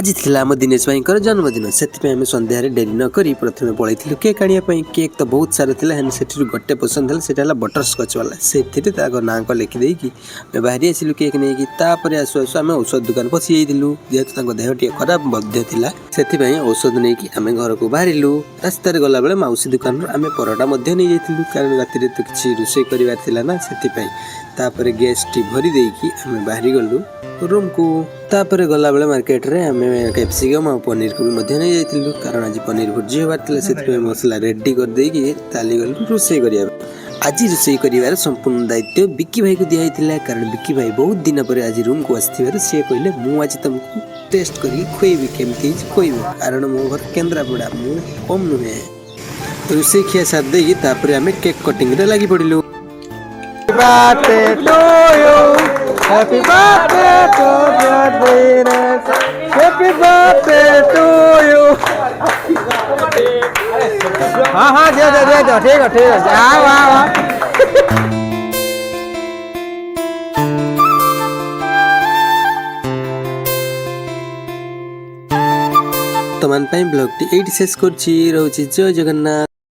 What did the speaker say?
आज थिला आम दिनेश भाई जन्मदिन से आम सन्धार डेरी नक प्रथम पलैलु केक आने केक तो बहुत सारा था से गोटे पसंद है बटर स्कच वाला से ना लिखिदे बाहरी आसलु केक नहीं तापर आसु आसु आम औषध दुकान पशि जाइलु जेहेतु देह टे खराब था से औषध नहीं आम घर को बाहर रास्त गला बेले मौसी दुकान आम परोटा नहीं जाइलु कारण राति तो किसी रोषे करार से गैस टी भरी देकी आम बाहरी गलु रूम को तापर गला बेले मार्केट रे आम कैप्सिकम और पनीर को भी नहीं जाइलु कारण आज पनीर भुर्जी होबार से मसला रेडी कर देकी ताली गलु रोषे करिया। आज रोषे कर संपूर्ण दायित्व बिक्की भाई को दिखाई कारण बिक्की भाई बहुत दिन पर आज रूम को आसवर सी कहले मुझे आज तुमको टेस्ट कर खुएबी केमती खुएबी कारण मो घर केन्द्रापड़ा मु कम नुहे रोषे खिया साथ देकी तापर आम केक कटिंग रे लगी पड़िलु। Happy birthday to your Venus. Happy birthday to you. हाँ दे दो ठीक है वाह तमान ब्लॉग टी शेष कर जय जगन्नाथ।